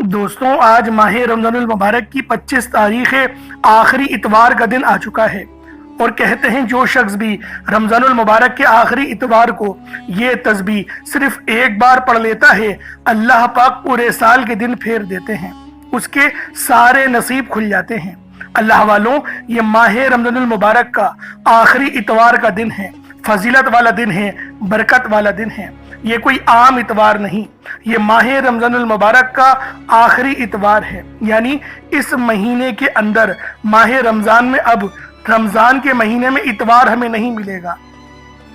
दोस्तों, आज माह रमजानुल मुबारक की 25 तारीख है। आखिरी इतवार का दिन आ चुका है और कहते हैं जो शख्स भी रमजानुल मुबारक के आखिरी इतवार को ये तस्बीह सिर्फ एक बार पढ़ लेता है, अल्लाह पाक पूरे साल के दिन फेर देते हैं, उसके सारे नसीब खुल जाते हैं। अल्लाह वालों, ये माह रमजानुल मुबारक का आखिरी इतवार का दिन है, फजीलत वाला दिन है, बरकत वाला दिन है। ये कोई आम इतवार नहीं, ये माह रमजानुल मुबारक का आखिरी इतवार है। यानी इस महीने के अंदर माह रमजान में अब रमजान के महीने में इतवार हमें नहीं मिलेगा।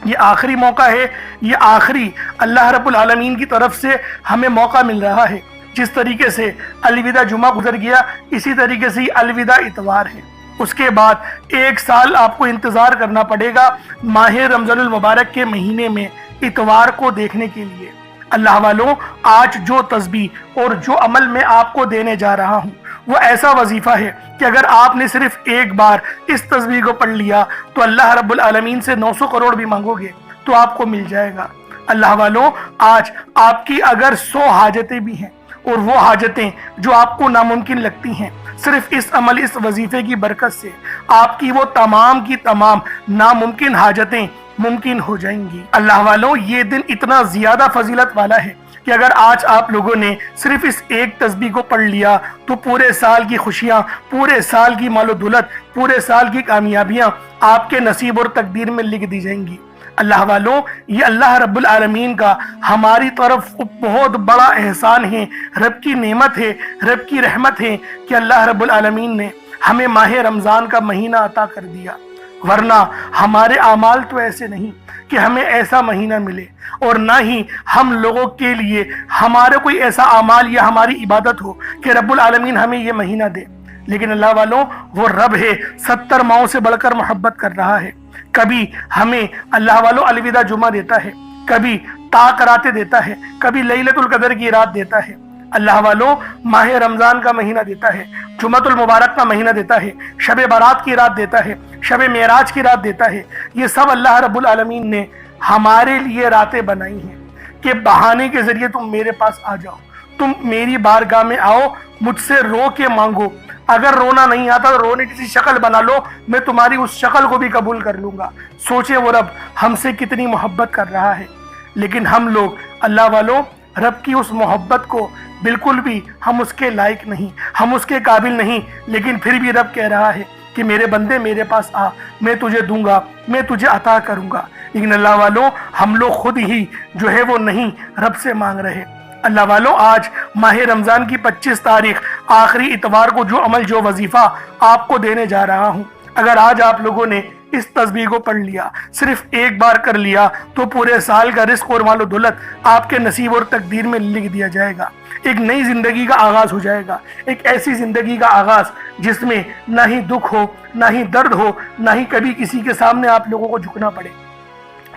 ये आखिरी मौका है, ये आखिरी अल्लाह रब्बुल आलमीन की तरफ से हमें मौका मिल रहा है। जिस तरीके से अलविदा जुमा गुजर गया, इसी तरीके से अलविदा इतवार है। उसके बाद एक साल आपको इंतजार करना पड़ेगा माह रमजानुल मुबारक के महीने में इतवार को देखने के लिए। अल्लाह वालों, आज जो तस्बीह और जो अमल मैं आपको देने जा रहा हूँ वो ऐसा वजीफा है कि अगर आपने सिर्फ एक बार इस तस्बीह को पढ़ लिया तो अल्लाह रब्बुल आलमीन से 900 करोड़ भी मांगोगे तो आपको मिल जाएगा। अल्लाह वालों, आज आपकी अगर 100 हाजतें भी हैं और वो हाजतें जो आपको नामुमकिन लगती हैं, सिर्फ इस अमल, इस वजीफे की बरकत से आपकी वो तमाम की तमाम नामुमकिन हाजतें मुमकिन हो जाएंगी। अल्लाह वालों, ये दिन इतना ज्यादा फजीलत वाला है कि अगर आज आप लोगों ने सिर्फ इस एक तस्बीह को पढ़ लिया तो पूरे साल की खुशियां, पूरे साल की मालो दौलत, पूरे साल की कामयाबियां आपके नसीब और तकदीर में लिख दी जाएंगी। अल्लाह वालों, ये अल्लाह रब्बुल आलमीन का हमारी तरफ बहुत बड़ा एहसान है, रब की नेमत है, रब की रहमत है कि अल्लाह रब्बुल आलमीन ने हमें माह रमजान का महीना अता कर दिया। वरना हमारे आमाल तो ऐसे नहीं कि हमें ऐसा महीना मिले, और ना ही हम लोगों के लिए हमारे कोई ऐसा आमाल या हमारी इबादत हो कि रब्बुल आलमीन हमें ये महीना दे। लेकिन अल्लाह वालों, वो रब है, 70 माओं से बढ़कर मोहब्बत कर रहा है। कभी हमें अल्लाह वालों अलविदा जुमा देता है, कभी ताक रातें देता है, कभी लैलतुल कदर की रात देता है। अल्लाह वालों, माह रमजान का महीना देता है, जुमातुल मुबारक का महीना देता है, शब बारात की रात देता है, शब मेराज की रात देता है। ये सब अल्लाह रब्बुल आलमीन ने हमारे लिए रातें बनाई हैं कि बहाने के जरिए तुम मेरे पास आ जाओ, तुम मेरी बारगाह में आओ, मुझसे रो के मांगो। अगर रोना नहीं आता तो रोने की शक्ल बना लो, मैं तुम्हारी उस शक्ल को भी कबूल कर लूंगा। सोचे वो रब हमसे कितनी मोहब्बत कर रहा है। लेकिन हम लोग अल्लाह वालों, रब की उस मोहब्बत को बिल्कुल भी हम उसके लायक नहीं, हम उसके काबिल नहीं, लेकिन फिर भी रब कह रहा है कि मेरे बंदे मेरे पास आ, मैं तुझे दूंगा, मैं तुझे अता करूंगा। लेकिन अल्लाह वालों, हम लोग खुद ही जो है वो नहीं रब से मांग रहे। अल्लाह वालों, आज माह रमजान की 25 तारीख आखिरी इतवार को जो अमल, जो वजीफा आपको देने जा रहा हूँ, अगर आज आप लोगों ने इस तस्बीह को पढ़ लिया, सिर्फ एक बार कर लिया, तो पूरे साल का रिस्क और मालो दौलत आपके नसीब और तकदीर में लिख दिया जाएगा। एक नई जिंदगी का आगाज हो जाएगा, एक ऐसी जिंदगी का आगाज जिसमें ना ही दुख हो, ना ही दर्द हो, ना ही कभी किसी के सामने आप लोगों को झुकना पड़े।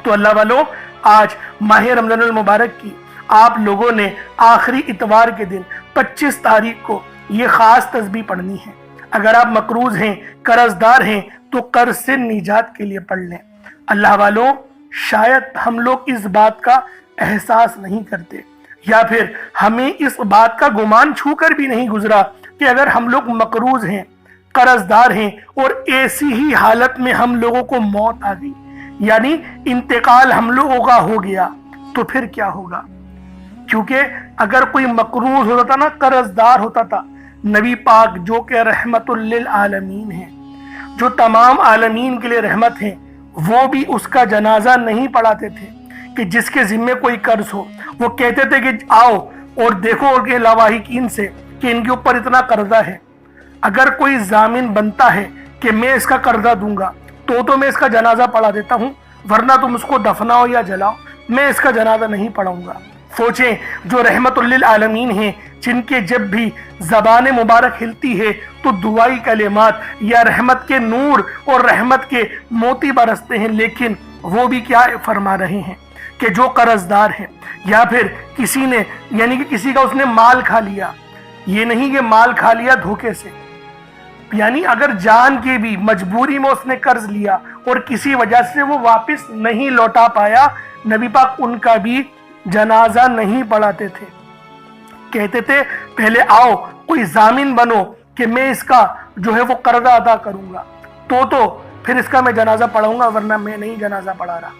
तो अल्लाह वालों, आज माह रमजानुल मुबारक की आप लोगों ने आखिरी इतवार के दिन 25 तारीख को ये खास तस्बीह पढ़नी है। अगर आप मकरूज हैं, कर्जदार हैं, तो कर्ज से निजात के लिए पढ़ लें। अल्लाह वालों, शायद हम लोग इस बात का एहसास नहीं करते, या फिर हमें इस बात का गुमान छूकर भी नहीं गुजरा कि अगर हम लोग मकरूज हैं, कर्जदार हैं और ऐसी ही हालत में हम लोगों को मौत आ गई, यानी इंतकाल हम लोगों का हो गया, तो फिर क्या होगा। क्योंकि अगर कोई मकरूज होता था ना, कर्जदार होता था, नबी पाक जो कि रहमतुल लिल आलमीन है, जो तमाम आलमीन के लिए रहमत है, वो भी उसका जनाजा नहीं पढ़ाते थे कि जिसके जिम्मे कोई कर्ज हो। वो कहते थे कि आओ और देखो उनके लवाहिकीन से कि इनके ऊपर इतना कर्जा है, अगर कोई जामिन बनता है कि मैं इसका कर्जा दूंगा तो मैं इसका जनाजा पढ़ा देता हूँ, वरना तुम उसको दफनाओ या जलाओ, मैं इसका जनाजा नहीं पढ़ाऊंगा। सोचें, जो रहमतुल लिल आलमीन हैं, जिनके जब भी ज़बान मुबारक हिलती है तो दुआई कलिमात या रहमत के नूर और रहमत के मोती बरसते हैं, लेकिन वो भी क्या फरमा रहे हैं कि जो कर्जदार है या फिर किसी ने, यानी कि किसी का उसने माल खा लिया, ये नहीं कि माल खा लिया धोखे से, यानी अगर जान के भी मजबूरी में उसने कर्ज लिया और किसी वजह से वो वापस नहीं लौटा पाया, नबी पाक उनका भी जनाजा नहीं पढ़ाते थे। कहते थे पहले आओ कोई जामिन बनो कि मैं इसका जो है वो कर्जा अदा करूंगा, तो फिर इसका मैं जनाजा पढ़ाऊंगा, वरना मैं नहीं जनाजा पढ़ा रहा।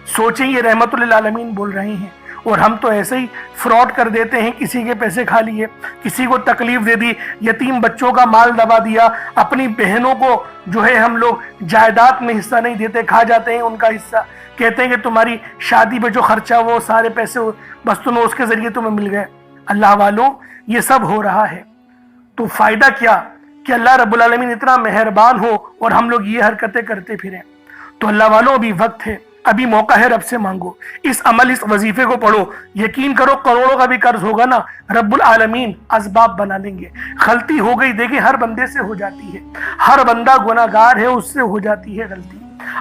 सोचें ये रहमतुल आलमीन बोल रहे हैं, और हम तो ऐसे ही फ्रॉड कर देते हैं, किसी के पैसे खा लिए, किसी को तकलीफ दे दी, यतीम बच्चों का माल दबा दिया, अपनी बहनों को जो है हम लोग जायदाद में हिस्सा नहीं देते, खा जाते हैं उनका हिस्सा, कहते हैं कि तुम्हारी शादी पे जो खर्चा वो सारे पैसे बस तुम्हें उसके जरिए तुम्हें मिल गए। अल्लाह वालों ये सब हो रहा है तो फायदा क्या कि अल्लाह रब्बुल आलमीन इतना मेहरबान हो और हम लोग ये हरकतें करते फिरें। तो अल्लाह वालों अभी वक्त है, अभी मौका है, रब से मांगो, इस अमल इस वजीफे को पढ़ो, यकीन करो करोड़ों का भी कर्ज होगा ना, रब्बुल आलमीन असबाब बना लेंगे। गलती हो गई देखिए हर बंदे से हो जाती है, हर बंदा गुनाहगार है, उससे हो जाती है गलती।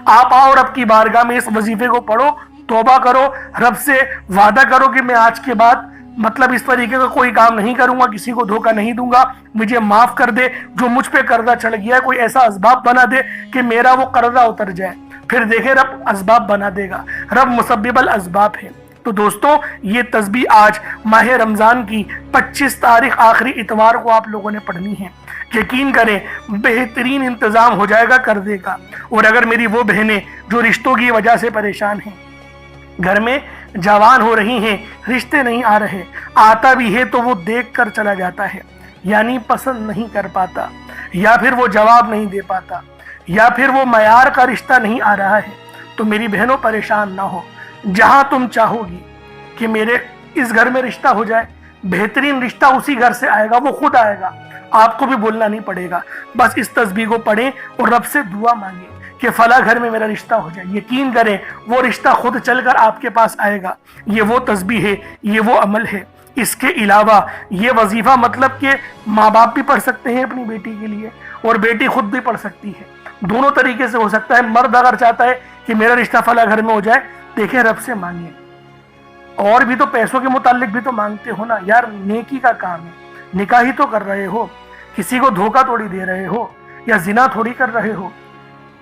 आप आओ रब की बारगाह में इस वजीफे को पढ़ो, तौबा करो, रब से वादा करो कि मैं आज के बाद मतलब इस तरीके का कोई काम नहीं करूंगा, किसी को धोखा नहीं दूंगा, मुझे माफ कर दे, जो मुझ पे कर्जा चढ़ गया है कोई ऐसा असबाब बना दे कि मेरा वो कर्जा उतर जाए। फिर देखे रब असबाब बना देगा, रब मुसब्बिबल असबाब है। तो दोस्तों ये तस्बीह आज माह रमजान की 25 तारीख आखिरी इतवार को आप लोगों ने पढ़नी है। यकीन करें बेहतरीन इंतजाम हो जाएगा कर्जे का। और अगर मेरी वो बहनें जो रिश्तों की वजह से परेशान हैं, घर में जवान हो रही हैं, रिश्ते नहीं आ रहे, आता भी है तो वो देख कर चला जाता है, यानी पसंद नहीं कर पाता, या फिर वो जवाब नहीं दे पाता, या फिर वो मयार का रिश्ता नहीं आ रहा है, तो मेरी बहनों परेशान ना हो। जहां तुम चाहोगी कि मेरे इस घर में रिश्ता हो जाए, बेहतरीन रिश्ता उसी घर से आएगा, वो खुद आएगा, आपको भी बोलना नहीं पड़ेगा। बस इस तस्बीह को पढ़ें और रब से दुआ मांगे कि फला घर में मेरा रिश्ता हो जाए। यकीन करें वो रिश्ता खुद चलकर आपके पास आएगा। ये वो तस्बीह है, ये वो अमल है। इसके अलावा ये वजीफा मतलब कि माँ बाप भी पढ़ सकते हैं अपनी बेटी के लिए, और बेटी खुद भी पढ़ सकती है, दोनों तरीके से हो सकता है। मर्द अगर चाहता है कि मेरा रिश्ता फला घर में हो जाए, देखें रब से मांगिए। और भी तो पैसों के मुतालिक भी तो मांगते हो ना यार, नेकी का काम है, निकाह ही तो कर रहे हो, किसी को धोखा थोड़ी दे रहे हो या जिना थोड़ी कर रहे हो,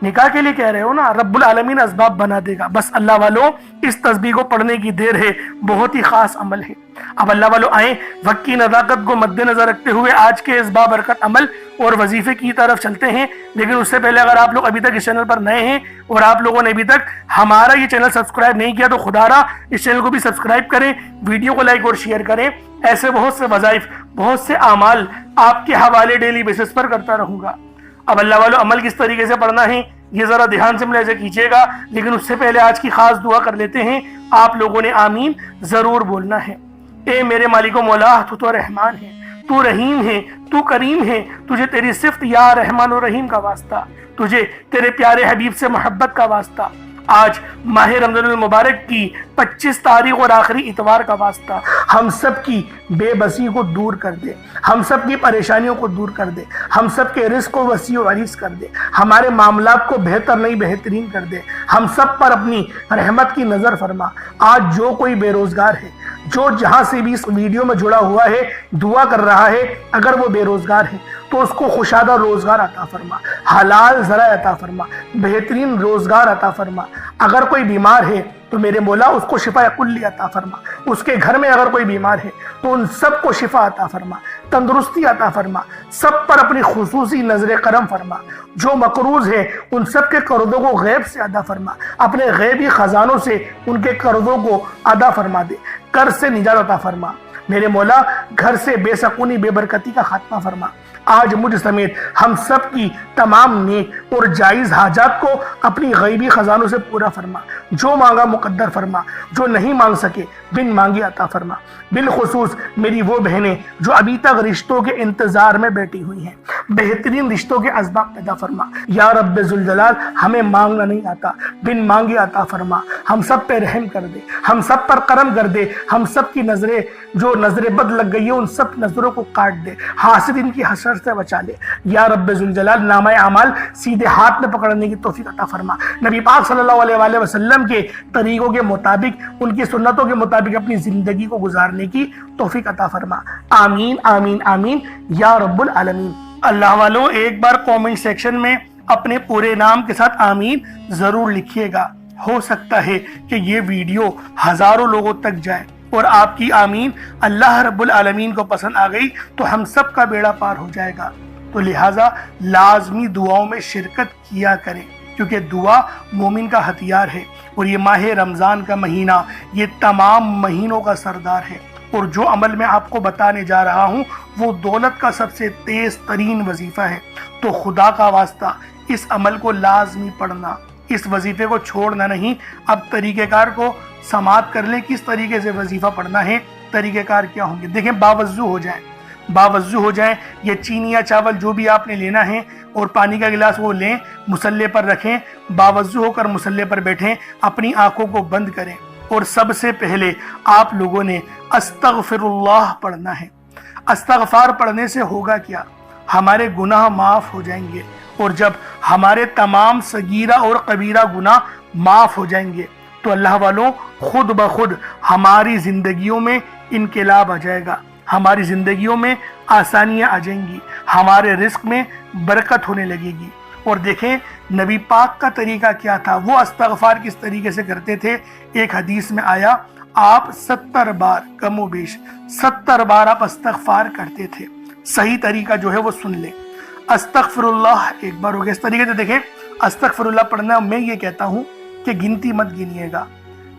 निकाह के लिए कह रहे हो ना, रब्बुल आलमीन असबाब बना देगा। बस अल्लाह वालों इस तस्बीह को पढ़ने की देर है, बहुत ही खास अमल है। अब अल्लाह वालों आए वक्त की नज़ाकत को मद्देनजर रखते हुए आज के इस बाबरकत अमल और वजीफे की तरफ चलते हैं। लेकिन उससे पहले अगर आप लोग अभी तक इस चैनल पर नए हैं और आप लोगों ने अभी तक हमारा ये चैनल सब्सक्राइब नहीं किया, तो खुदारा इस चैनल को भी सब्सक्राइब करें, वीडियो को लाइक और शेयर करें। ऐसे बहुत से वज़ाइफ, बहुत से आमाल आपके हवाले डेली बेसिस पर करता रहूंगा। अब अल्लाह वालों अमल किस तरीके से पढ़ना है ये जरा ध्यान से मुलाहिज़ा कीजिएगा, लेकिन उससे पहले आज की खास दुआ कर लेते हैं। आप लोगों ने आमीन जरूर बोलना है। ए मेरे मालिको मौला, तू तो रहमान है, तू रहीम है, तू करीम है, तुझे तेरी सिफ्त या रहमान और रहीम का वास्ता, तुझे तेरे प्यारे हबीब से मोहब्बत का वास्ता। आज माह रमज़ानुल मुबारक की 25 तारीख और आखिरी इतवार का वास्ता, हम सब की बेबसी को दूर कर दे, हम सब की परेशानियों को दूर कर दे, हम सब के रिस्क को वसी व अरीज़ कर दे, हमारे मामलात को बेहतर नहीं बेहतरीन कर दे, हम सब पर अपनी रहमत की नज़र फरमा। आज जो कोई बेरोजगार है, जो जहां से भी इस वीडियो में जुड़ा हुआ है, दुआ कर रहा है, अगर वो बेरोजगार है तो उसको खुशादा रोजगार अता फरमा, हलाल ज़रा अता फरमा, बेहतरीन रोजगार अता फरमा। अगर कोई बीमार है तो मेरे मौला उसको शिफा कुल्ली अता फरमा, उसके घर में अगर कोई बीमार है तो उन सब को शिफा अता फरमा, तंदुरुस्ती अता फरमा, सब पर अपनी खुसूसी नजर करम फरमा। जो मकरूज है उन सब के कर्जों को गैब से अदा फरमा, अपने गैबी खजानों से उनके कर्जों को अदा फरमा दे, कर्ज से निजात अता फरमा। मेरे मौला घर से बेसकूनी बेबरकती का खात्मा फरमा। आज मुझ समेत हम सब की तमाम नेक और जायज़ हाजात को अपनी गैबी खजानों से पूरा फरमा। जो मांगा मुकद्दर फरमा, जो नहीं मांग सके बिन मांगे अता फरमा। बिलखुसूस मेरी वो बहनें जो अभी तक रिश्तों के इंतजार में बैठी हुई हैं, बेहतरीन रिश्तों के असबाब पैदा फरमा। या रब्बे जुल जलाल, हमें मांगना नहीं आता, बिन मांगे अता फरमा। हम सब पे रहम कर दे, हम सब पर करम कर दे, हम सब की नजरें जो नजरें बद लग गई है उन सब नजरों को काट दे, हासिदीन की हसर से बचा ले। या रब्बे जुल जलाल, नामा अमाल सीधे हाथ में पकड़ने की तौफीक अता फरमा। नबी पाक सल्लल्लाहु अलैहि वसल्लम के तरीकों के मुताबिक, उनकी सुन्नतों के मुताबिक अपनी जिंदगी को गुजारने की तौफीक अता फरमा। आमीन आमीन आमीन या रब्बुल आलमीन। अल्लाह वालों एक बार कमेंट सेक्शन में अपने पूरे नाम के साथ आमीन जरूर लिखिएगा। हो सकता है कि ये वीडियो हजारों लोगों तक जाए, اور آپ کی آمین اللہ رب العالمین کو پسند آ گئی تو ہم سب کا بیڑا پار ہو جائے گا۔ تو لہٰذا لازمی دعاؤں میں شرکت کیا کریں، کیونکہ دعا مومن کا ہتھیار ہے، اور یہ ماہ رمضان کا مہینہ یہ تمام مہینوں کا سردار ہے، اور جو عمل میں آپ کو بتانے جا رہا ہوں وہ دولت کا سب سے تیز ترین وظیفہ ہے۔ تو خدا کا واسطہ اس عمل کو لازمی پڑھنا، اس وظیفے کو چھوڑنا نہیں۔ اب طریقہ کار کو سماعت کر لیں، کس طریقے سے وظیفہ پڑھنا ہے، طریقہ کار کیا ہوں گے۔ دیکھیں، باوضو ہو جائیں، یہ چینی یا چاول جو بھی آپ نے لینا ہے اور پانی کا گلاس وہ لیں، مصلے پر رکھیں، باوضو ہو کر مصلے پر بیٹھیں، اپنی آنکھوں کو بند کریں، اور سب سے پہلے آپ لوگوں نے استغفر اللہ پڑھنا ہے۔ استغفار پڑھنے سے ہوگا کیا؟ ہمارے گناہ معاف ہو جائیں گے، اور جب ہمارے تمام صغیرہ اور کبیرہ گناہ معاف ہو جائیں گے تو اللہ والوں خود بخود ہماری زندگیوں میں انقلاب آ جائے گا، ہماری زندگیوں میں آسانیاں آ جائیں گی، ہمارے رزق میں برکت ہونے لگے گی۔ اور دیکھیں نبی پاک کا طریقہ کیا تھا، وہ استغفار کس طریقے سے کرتے تھے۔ ایک حدیث میں آیا آپ 70 بار کم و بیش 70 بار آپ استغفار کرتے تھے۔ صحیح طریقہ جو ہے وہ سن لیں۔ استغفر اللہ ایک بار ہو گیا۔ اس طریقے سے دیکھیں استغفر اللہ پڑھنا، میں یہ کہتا ہوں کہ گنتی مت گنیے گا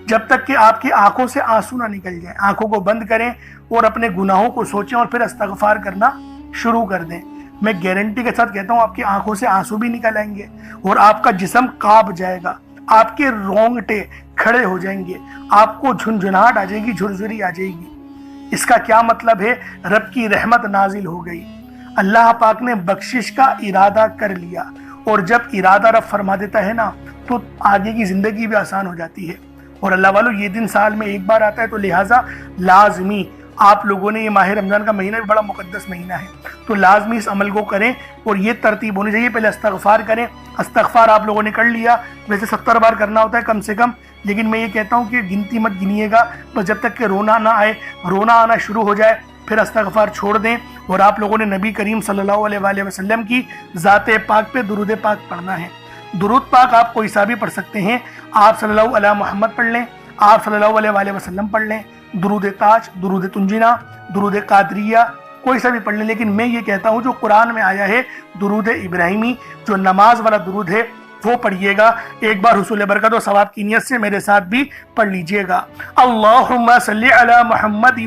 جب تک کہ آپ کی آنکھوں سے آنسو نہ نکل جائیں۔ آنکھوں کو بند کریں اور اپنے گناہوں کو سوچیں اور پھر استغفار کرنا شروع کر دیں۔ میں گارنٹی کے ساتھ کہتا ہوں آپ کی آنکھوں سے آنسو بھی نکل آئیں گے اور آپ کا جسم کانپ جائے گا، آپ کے رونگٹے کھڑے ہو جائیں گے، آپ کو جھنجھناہٹ آ جائے گی، جھرجھری آ جائے گی۔ اس کا کیا مطلب ہے؟ رب کی رحمت نازل ہو گئی، اللہ پاک نے بخشش کا ارادہ کر لیا، اور جب ارادہ رب فرما دیتا ہے نا تو آگے کی زندگی بھی آسان ہو جاتی ہے۔ اور اللہ والوں یہ دن سال میں ایک بار آتا ہے، تو لہٰذا لازمی آپ لوگوں نے، یہ ماہ رمضان کا مہینہ بھی بڑا مقدس مہینہ ہے، تو لازمی اس عمل کو کریں، اور یہ ترتیب ہونی چاہیے۔ پہلے استغفار کریں، استغفار آپ لوگوں نے کر لیا، ویسے 70 بار کرنا ہوتا ہے کم سے کم، لیکن میں یہ کہتا ہوں کہ گنتی مت گنیے گا، بس جب تک کہ رونا نہ آئے، رونا آنا شروع ہو جائے پھر استغفار چھوڑ دیں، اور آپ لوگوں نے نبی کریم صلی اللہ علیہ وآلہ وسلم کی ذات پاک پہ درود پاک پڑھنا ہے۔ درود پاک آپ کوئی سا بھی پڑھ سکتے ہیں، آپ صلی اللہ علیہ محمد پڑھ لیں، آپ صلی اللہ علیہ وآلہ وسلم پڑھ لیں، درود تاج، درود تنجینا، درود قادریہ، کوئی سا بھی پڑھ لیں، لیکن میں یہ کہتا ہوں جو قرآن میں آیا ہے درود ابراہیمی، جو نماز والا درود ہے وہ پڑھیے گا۔ ایک بار حصول برکت و ثواب کی نیت سے میرے ساتھ بھی پڑھ لیجئے گا۔ اللہم صلی علی محمد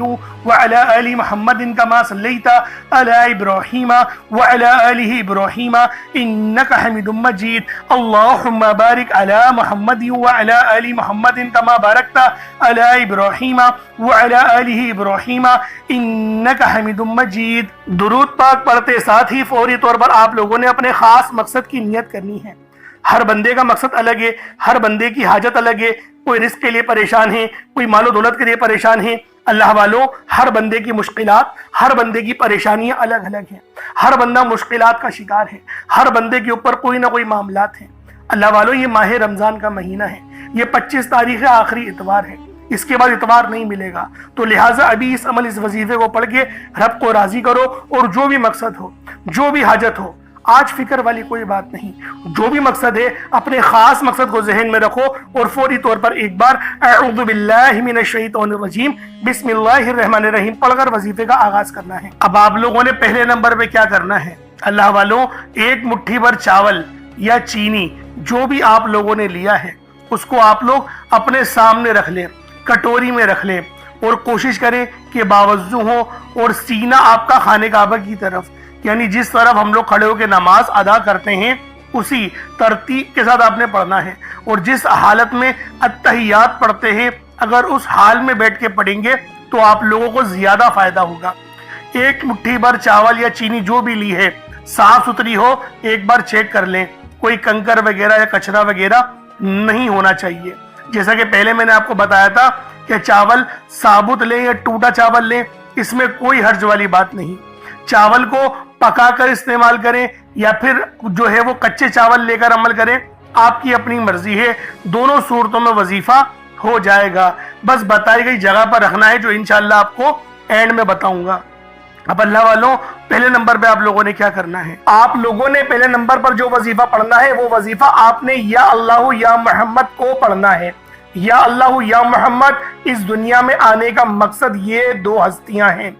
وعلی آل محمد کما صلیت علی ابراہیم وعلی آل ابراہیم انک حمید مجید۔ اللہم بارک علی محمد وعلی آل محمد کما بارکت علی ابراہیم وعلی آل ابراہیم انک حمید مجید۔ درود پاک پڑھتے ساتھ ہی فوری طور پر آپ لوگوں نے اپنے خاص مقصد کی نیت کرنی ہے۔ ہر بندے کا مقصد الگ ہے، ہر بندے کی حاجت الگ ہے، کوئی رزق کے لیے پریشان ہے، کوئی مال و دولت کے لیے پریشان ہے۔ اللہ والوں ہر بندے کی مشکلات، ہر بندے کی پریشانیاں الگ الگ ہیں، ہر بندہ مشکلات کا شکار ہے، ہر بندے کے اوپر کوئی نہ کوئی معاملات ہیں۔ اللہ والوں یہ ماہ رمضان کا مہینہ ہے، یہ 25 تاریخ آخری اتوار ہے، اس کے بعد اتوار نہیں ملے گا، تو لہٰذا ابھی اس عمل، اس وظیفے کو پڑھ کے رب کو راضی کرو، اور جو بھی مقصد ہو، جو بھی حاجت ہو، آج فکر والی کوئی بات نہیں، جو بھی مقصد ہے اپنے خاص مقصد کو ذہن میں رکھو، اور فوری طور پر ایک بار اعوذ باللہ من الشیطان الرجیم بسم اللہ الرحمن الرحیم پڑھ کر وظیفے کا آغاز کرنا ہے۔ اب آپ لوگوں نے پہلے نمبر پہ کیا کرنا ہے؟ اللہ والوں ایک مٹھی بھر چاول یا چینی جو بھی آپ لوگوں نے لیا ہے اس کو آپ لوگ اپنے سامنے رکھ لیں، کٹوری میں رکھ لیں، اور کوشش کریں کہ باوضو ہو اور سینہ آپ کا خانہ کعبہ کی طرف، یعنی جس طرف ہم لوگ کھڑے ہو کے نماز ادا کرتے ہیں اسی ترتیب کے ساتھ آپ نے پڑھنا ہے، اور جس حالت میں التحیات پڑھتے ہیں اگر اس حال میں بیٹھ کے پڑھیں گے تو آپ لوگوں کو زیادہ فائدہ ہوگا۔ ایک مٹھی بھر چاول یا چینی جو بھی لی ہے صاف ستھری ہو، ایک بار چیک کر لیں، کوئی کنکر وغیرہ یا کچرا وغیرہ نہیں ہونا چاہیے۔ جیسا کہ پہلے میں نے آپ کو بتایا تھا کہ چاول ثابت لیں یا ٹوٹا چاول لیں، اس میں کوئی حرج والی بات نہیں۔ چاول کو پکا کر استعمال کریں یا پھر جو ہے وہ کچے چاول لے کر عمل کریں، آپ کی اپنی مرضی ہے، دونوں صورتوں میں وظیفہ ہو جائے گا۔ بس بتائی گئی جگہ پر رکھنا ہے، جو انشاءاللہ آپ کو اینڈ میں بتاؤں گا۔ اب اللہ والوں پہلے نمبر پہ آپ لوگوں نے کیا کرنا ہے؟ آپ لوگوں نے پہلے نمبر پر جو وظیفہ پڑھنا ہے وہ وظیفہ آپ نے یا اللہ یا محمد کو پڑھنا ہے۔ یا اللہ یا محمد اس دنیا میں آنے کا مقصد یہ دو ہستیاں ہیں۔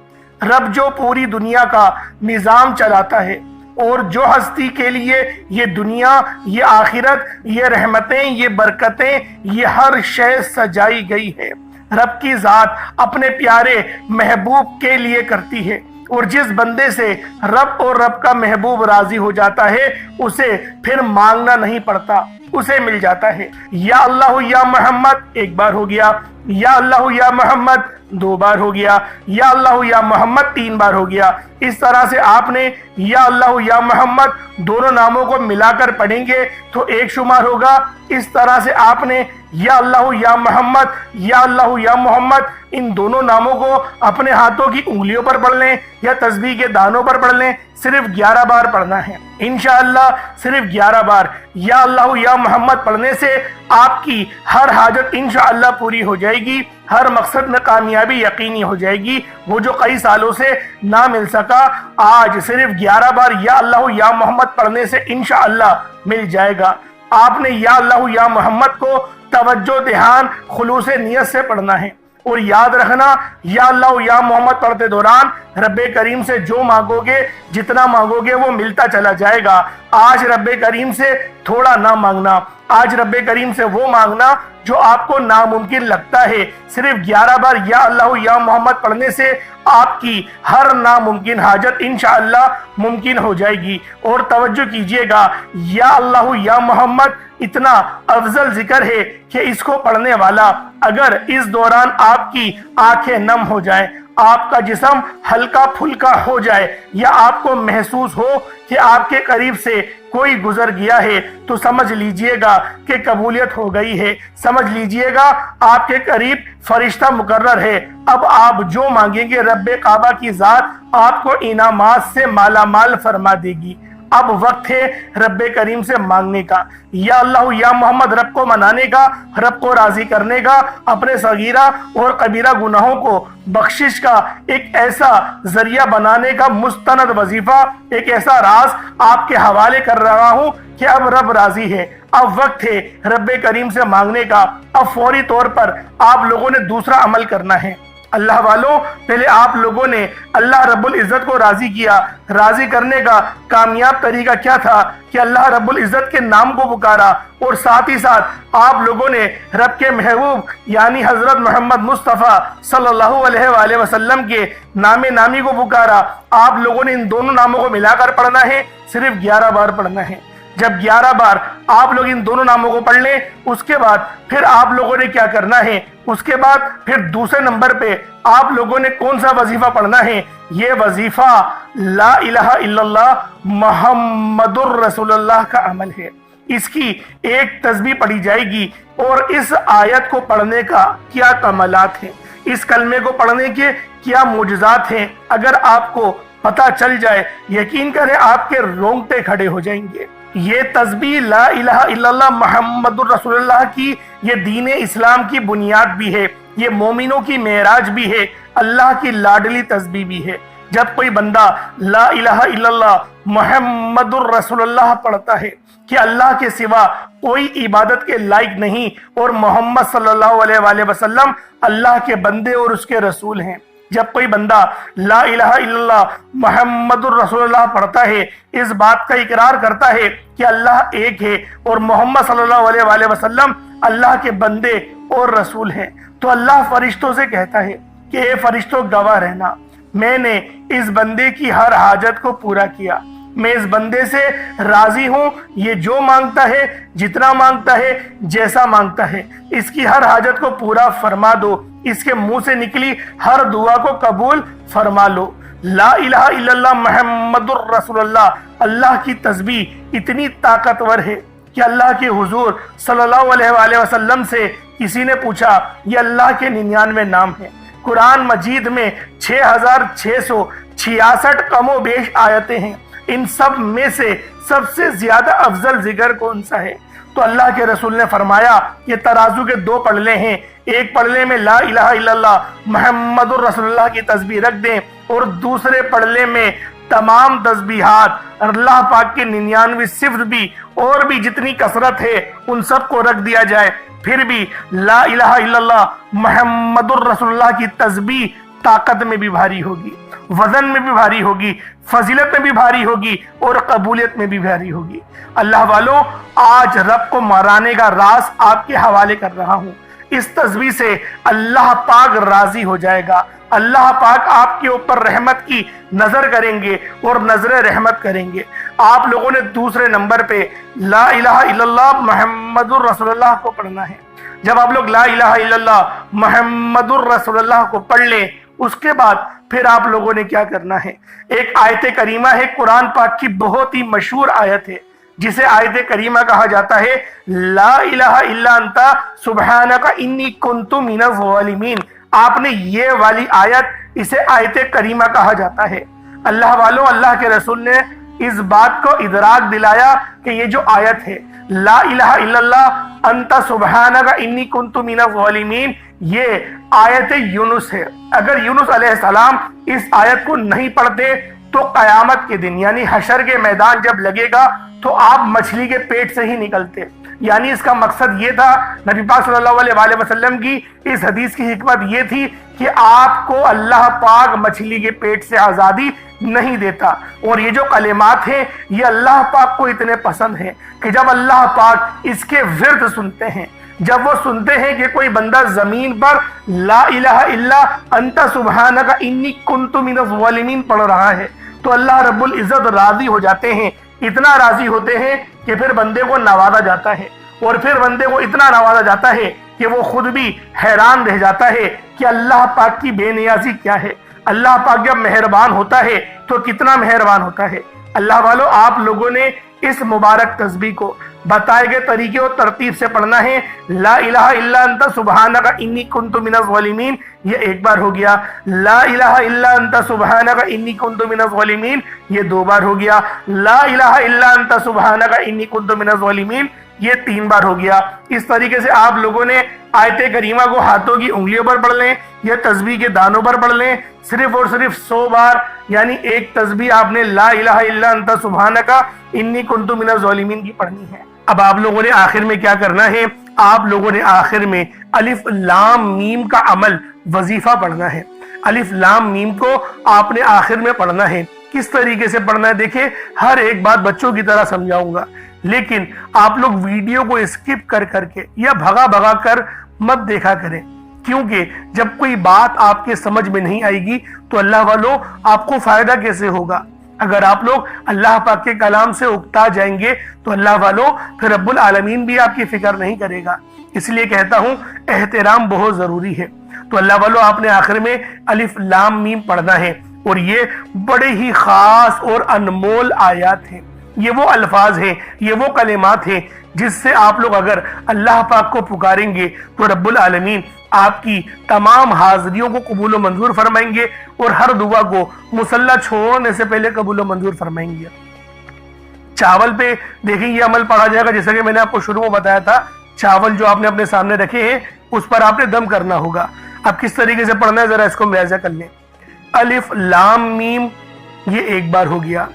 رب جو پوری دنیا کا نظام چلاتا ہے اور جو ہستی کے لیے یہ دنیا، یہ آخرت، یہ رحمتیں، یہ برکتیں، یہ ہر شے سجائی گئی ہے، رب کی ذات اپنے پیارے محبوب کے لیے کرتی ہے، اور جس بندے سے رب اور رب کا محبوب راضی ہو جاتا ہے اسے پھر مانگنا نہیں پڑتا، اسے مل جاتا ہے۔ یا اللہ یا محمد ایک بار ہو گیا، یا اللہ یا محمد دو بار ہو گیا، یا اللہ یا محمد تین بار ہو گیا۔ اس طرح سے آپ نے یا اللہ یا محمد دونوں ناموں کو ملا کر پڑھیں گے تو ایک شمار ہوگا۔ اس طرح سے آپ نے یا اللہ یا محمد، یا اللہ یا محمد ان دونوں ناموں کو اپنے ہاتھوں کی انگلیوں پر پڑھ لیں یا تسبیح کے دانوں پر پڑھ لیں، صرف 11 بار پڑھنا ہے انشاءاللہ، صرف 11 بار یا اللہ یا محمد پڑھنے سے آپ کی ہر حاجت انشاءاللہ پوری ہو جائے گی، ہر مقصد میں کامیابی یقینی ہو جائے گی۔ وہ جو کئی سالوں سے نہ مل سکا آج صرف 11 بار یا اللہ یا محمد پڑھنے سے انشاءاللہ مل جائے گا۔ آپ نے یا اللہ یا محمد کو توجہ، دھیان، خلوص نیت سے پڑھنا ہے، اور یاد رکھنا یا اللہ یا محمد پڑھتے دوران رب کریم سے جو مانگو گے، جتنا مانگو گے وہ ملتا چلا جائے گا۔ آج رب کریم سے تھوڑا نہ مانگنا، آج رب کریم سے وہ مانگنا جو آپ کو ناممکن لگتا ہے۔ صرف 11 بار یا اللہ یا محمد پڑھنے سے آپ کی ہر ناممکن حاجت انشاءاللہ ممکن ہو جائے گی۔ اور توجہ کیجئے گا، یا اللہ یا محمد اتنا افضل ذکر ہے کہ اس کو پڑھنے والا اگر اس دوران آپ کی آنکھیں نم ہو جائیں، آپ کا جسم ہلکا پھلکا ہو جائے، یا آپ کو محسوس ہو کہ آپ کے قریب سے کوئی گزر گیا ہے، تو سمجھ لیجئے گا کہ قبولیت ہو گئی ہے، سمجھ لیجئے گا آپ کے قریب فرشتہ مقرر ہے۔ اب آپ جو مانگیں گے رب کعبہ کی ذات آپ کو انعامات سے مالا مال فرما دے گی۔ اب وقت ہے رب کریم سے مانگنے کا، یا اللہ یا محمد رب کو منانے کا، رب کو راضی کرنے کا، اپنے صغیرہ اور کبیرہ گناہوں کو بخشش کا ایک ایسا ذریعہ بنانے کا مستند وظیفہ، ایک ایسا راز آپ کے حوالے کر رہا ہوں کہ اب رب راضی ہے۔ اب وقت ہے رب کریم سے مانگنے کا۔ اب فوری طور پر آپ لوگوں نے دوسرا عمل کرنا ہے۔ اللہ والوں، پہلے آپ لوگوں نے اللہ رب العزت کو راضی کیا۔ راضی کرنے کا کامیاب طریقہ کیا تھا کہ اللہ رب العزت کے نام کو پکارا، اور ساتھ ہی ساتھ آپ لوگوں نے رب کے محبوب یعنی حضرت محمد مصطفیٰ صلی اللہ علیہ وآلہ وسلم کے نام نامی کو پکارا۔ آپ لوگوں نے ان دونوں ناموں کو ملا کر پڑھنا ہے، صرف 11 بار پڑھنا ہے۔ جب 11 بار آپ لوگ ان دونوں ناموں کو پڑھ لیں، اس کے بعد پھر آپ لوگوں نے کیا کرنا ہے، اس کے بعد پھر دوسرے نمبر پہ آپ لوگوں نے کون سا وظیفہ پڑھنا ہے؟ یہ وظیفہ لا الہ الا اللہ محمد الرسول اللہ کا عمل ہے۔ اس کی ایک تسبیح پڑھی جائے گی، اور اس آیت کو پڑھنے کا کیا کمالات ہیں، اس کلمے کو پڑھنے کے کیا معجزات ہیں، اگر آپ کو پتہ چل جائے یقین کریں آپ کے رونگٹے کھڑے ہو جائیں گے۔ یہ تسبیح لا الہ الا اللہ محمد الرسول اللہ کی یہ دین اسلام کی بنیاد بھی ہے، یہ مومنوں کی معراج بھی ہے، اللہ کی لاڈلی تسبیح بھی ہے۔ جب کوئی بندہ لا الہ الا اللہ محمد الرسول اللہ پڑھتا ہے کہ اللہ کے سوا کوئی عبادت کے لائق نہیں، اور محمد صلی اللہ علیہ وآلہ وسلم اللہ کے بندے اور اس کے رسول ہیں، جب کوئی بندہ لا الہ الا اللہ محمد الرسول اللہ پڑھتا ہے، اس بات کا اقرار کرتا ہے کہ اللہ ایک ہے اور محمد صلی اللہ علیہ وآلہ وسلم اللہ کے بندے اور رسول ہیں، تو اللہ فرشتوں سے کہتا ہے کہ اے فرشتوں گواہ رہنا، میں نے اس بندے کی ہر حاجت کو پورا کیا، میں اس بندے سے راضی ہوں، یہ جو مانگتا ہے، جتنا مانگتا ہے، جیسا مانگتا ہے، اس کی ہر حاجت کو پورا فرما دو، اس کے منہ سے نکلی ہر دعا کو قبول فرما لو۔ لا الہ الا اللہ محمد الرسول اللہ، اللہ کی تسبیح اتنی طاقتور ہے کہ اللہ کے حضور صلی اللہ علیہ وآلہ وسلم سے کسی نے پوچھا، یہ اللہ کے 99 نام ہیں، قرآن مجید میں 6666 کم و بیش آیتیں ہیں، ان سب میں سے سب سے زیادہ افضل ذکر کون سا ہے؟ تو اللہ کے رسول نے فرمایا یہ ترازو کے 2 پلڑے ہیں، ایک پلڑے میں لا الہ الا اللہ محمد الرسول اللہ کی تسبیح رکھ دیں، اور دوسرے پلڑے میں तमाम तस्बीहात, अल्लाह पाक के 99 सिफ्त भी और भी जितनी कसरत है उन सब को रख दिया जाए, फिर भी ला इलाहा इल्लल्लाह मुहम्मदुर रसूलुल्लाह की तस्बीह ताकत में भी भारी होगी, वजन में भी भारी होगी, फजीलत में भी भारी होगी और कबूलियत में भी भारी होगी। अल्लाह वालों, आज रब को मराने का राज आपके हवाले कर रहा हूँ। इस तस्बीह से अल्लाह पाक राजी हो जाएगा, अल्लाह पाक आपके ऊपर रहमत की नजर करेंगे और नजर रहमत करेंगे। आप लोगों ने दूसरे नंबर पे ला इलाहा इल्लल्लाह मुहम्मदुर रसूलुल्लाह को पढ़ना है। जब आप लोग ला इलाहा इल्लल्लाह मुहम्मदुर रसूलुल्लाह को पढ़ लें, उसके बाद फिर आप लोगों ने क्या करना है, एक आयत करीमा है, कुरान पाक की बहुत ही मशहूर आयत है, जिसे आयत करीमा कहा जाता है, ला इलाहा इल्ला अंता सुब्हानका इन्नी कुन्तु मिनज़ ज़ालिमीन। आपने ये वाली आयत, इसे आयत करीमा कहा जाता है। अल्लाह वालों, अल्लाह के रसूल ने इस बात को इदराक दिलाया कि ये जो आयत है ला इलाहा इल्लल्लाह अंता सुब्हानका इन्नी कुन्तु मिनज़ ज़ालिमीन, ये आयत यूनुस है। अगर यूनुस अलैहिस्सलाम इस आयत को नहीं पढ़ते तो कयामत के दिन यानी हशर के मैदान जब लगेगा तो आप मछली के पेट से ही निकलते। यानी इसका मकसद ये था, नबी पाक सल्लल्लाहु अलैहि वसल्लम की इस हदीस की हिकमत ये थी कि आपको अल्लाह पाक मछली के पेट से आज़ादी नहीं देता। और ये जो कलिमात हैं ये अल्लाह पाक को इतने पसंद हैं कि जब अल्लाह पाक इसके विर्द सुनते हैं, जब वो सुनते हैं कि कोई बंदा जमीन पर ला इलाहा इल्ला अंता सुब्हानका इन्नी कुन्तु मिनज़ ज़ालिमीन पढ़ रहा है, तो अल्लाह रब्बुल इज़्ज़त राजी हो जाते हैं। इतना राजी होते हैं कि फिर बंदे को नवाजा जाता है, और फिर बंदे को इतना नवाजा जाता है कि वो खुद भी हैरान रह जाता है कि अल्लाह पाक की बेनियाजी क्या है। अल्लाह पाक जब मेहरबान होता है तो कितना मेहरबान होता है। अल्लाह वालों, आप लोगों ने इस मुबारक तस्बीह को बताए गए तरीके और तरतीब से पढ़ना है। ला इलाहा इल्ला अंता सुब्हानका इन्नी कुन्तु मिनज़ ज़ालिमीन, ये एक बार हो गया। ला इलाहा इल्ला अंता सुब्हानका इन्नी कुन्तु मिनज़ ज़ालिमीन, ये दो बार हो गया। ला इलाहा इल्ला अंता सुब्हानका इन्नी कुन्तु मिनज़ ज़ालिमीन, ये तीन बार हो गया। इस तरीके से आप लोगों ने आयत करीमा को हाथों की उंगलियों पर पढ़ लें या तस्बीह के दानों पर पढ़ लें, सिर्फ और सिर्फ 100 बार, यानी एक तस्बीह आपने ला इलाहा इल्ला अंता सुब्हानका इन्नी कुन्तु मिनज़ ज़ालिमीन की पढ़नी है। अब आप लोगों ने आखिर में क्या करना है, आप लोगों ने आखिर में अलिफ लाम मीम का अमल वजीफा पढ़ना है। अलिफ लाम मीम को आपने आखिर में पढ़ना है। किस तरीके से पढ़ना है, देखिए हर एक बात बच्चों की तरह समझाऊंगा, लेकिन आप लोग वीडियो को स्किप कर करके या भगा भगा कर मत देखा करें, क्योंकि जब कोई बात आपके समझ में नहीं आएगी तो अल्लाह वालों आपको फायदा कैसे होगा। अगर आप लोग अल्लाह पाक के कलाम से उकता जाएंगे तो अल्लाह वालों फिर रब्बुल आलमीन भी आपकी फिक्र नहीं करेगा। इसलिए कहता हूं एहतराम बहुत जरूरी है। तो अल्लाह वालों आपने आखिर में अलिफ लाम मीम पढ़ना है, और ये बड़े ही खास और अनमोल आयात हैं। ये वो अल्फाज हैं, ये वो कलिमात हैं जिससे आप लोग अगर अल्लाह पाक को पुकारेंगे तो रब्बुल आलमीन आपकी तमाम हाजिरियों को कबूल मंजूर फरमाएंगे और हर दुआ को मुसल्ला छोड़ने से पहले कबूल मंजूर फरमाएंगे। चावल पे देखिए ये अमल पढ़ा जाएगा, जैसा कि मैंने आपको शुरू में बताया था, चावल जो आपने अपने सामने रखे हैं उस पर आपने दम करना होगा। अब किस तरीके से पढ़ना है जरा इसको मुलाहिजा कर लें। अलिफ लाम मीम, ये एक बार हो गया।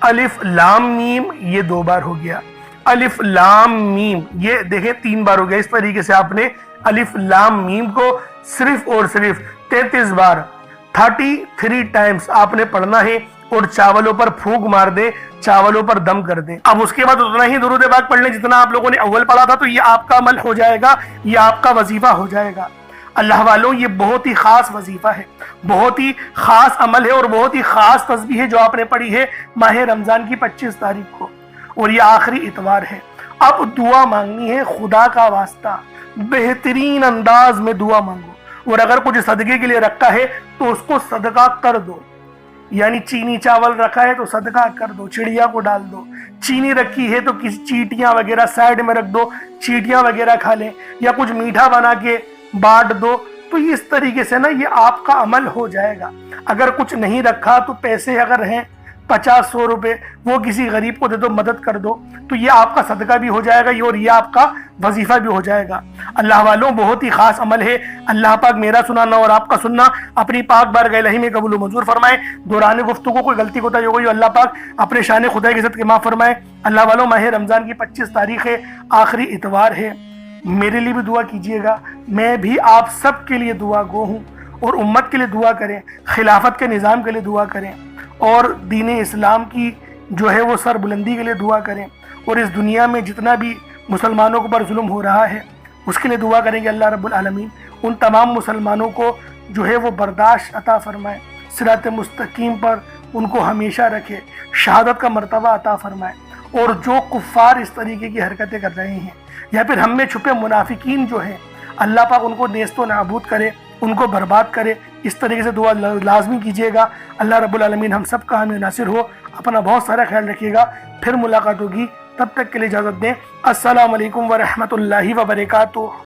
अलिफ लाम मीम, ये दो बार हो गया। अलिफ लाम मीम, ये देखें तीन बार हो गया। इस तरीके से आपने अलिफ लाम मीम को सिर्फ और सिर्फ 33 बार 33 टाइम्स आपने पढ़ना है, और चावलों पर फूंक मार दे, चावलों पर दम कर दे। अब उसके बाद उतना ही दुरूद पाक पढ़ लें जितना आप लोगों ने अव्वल पढ़ा था, तो ये आपका अमल हो जाएगा, ये आपका वजीफा हो जाएगा। अल्लाह वालों ये बहुत ही खास वजीफा है, बहुत ही खास अमल है और बहुत ही खास तस्बीह है जो आपने पढ़ी है माह रमजान की 25 तारीख को, और ये आखिरी इतवार है। अब दुआ मांगनी है, खुदा का वास्ता बेहतरीन अंदाज में दुआ मांगो, और अगर कुछ सदके के लिए रखा है तो उसको सदका कर दो। यानी चीनी चावल रखा है तो सदका कर दो, चिड़िया को डाल दो। चीनी रखी है तो किसी चीटियां वगैरह साइड में रख दो, चीटियां वगैरह खा लें, या कुछ मीठा बना के बांट दो। तो इस तरीके से ना ये आपका अमल हो जाएगा। अगर कुछ नहीं रखा तो पैसे अगर हैं 50-100 रुपए वो किसी गरीब को दे दो, मदद कर दो, तो ये आपका सदका भी हो जाएगा और ये आपका वजीफा भी हो जाएगा। अल्लाह वालों, बहुत ही खास अमल है। अल्लाह पाक मेरा सुनाना और आपका सुनना अपनी पाक बारगाह इलाही में कबूल मंजूर फरमाए। दौरान गुफ्तगू कोई गलती कोताही हो गई, अल्लाह पाक अपने शान खुदा की इज्जत के माफ़ फरमाए। अल्लाह वालों, माह रमज़ान की 25 तारीख है, आखिरी इतवार है। मेरे लिए भी दुआ कीजिएगा, मैं भी आप सब के लिए दुआ गो हूँ, और उम्मत के लिए दुआ करें, खिलाफत के निज़ाम के लिए दुआ करें, और दीन इस्लाम की जो है वो सर बुलंदी के लिए दुआ करें, और इस दुनिया में जितना भी मुसलमानों के ऊपर जुल्म हो रहा है उसके लिए दुआ करेंगे। अल्लाह रब्बुल आलमीन उन तमाम मुसलमानों को जो है वो बर्दाश्त अता फरमाए, सिरात मुस्तकीम पर उनको हमेशा रखे, शहादत का मर्तबा अता फरमाए। और जो कुफ़ार इस तरीके की हरकतें कर रहे हैं या फिर हम में छुपे मुनाफिकीन जो हैं, अल्लाह पाक उनको नेस्तो नाबूद करे, उनको बर्बाद करे। इस तरीके से दुआ लाजमी कीजिएगा। अल्लाह रब्बुल आलमीन हम सब का हमें नासिर हो। अपना बहुत सारा ख्याल रखिएगा, फिर मुलाकात होगी, तब तक के लिए इजाज़त दें। अस्सलामु अलैकुम व रहमतुल्लाहि व बरकातुहू।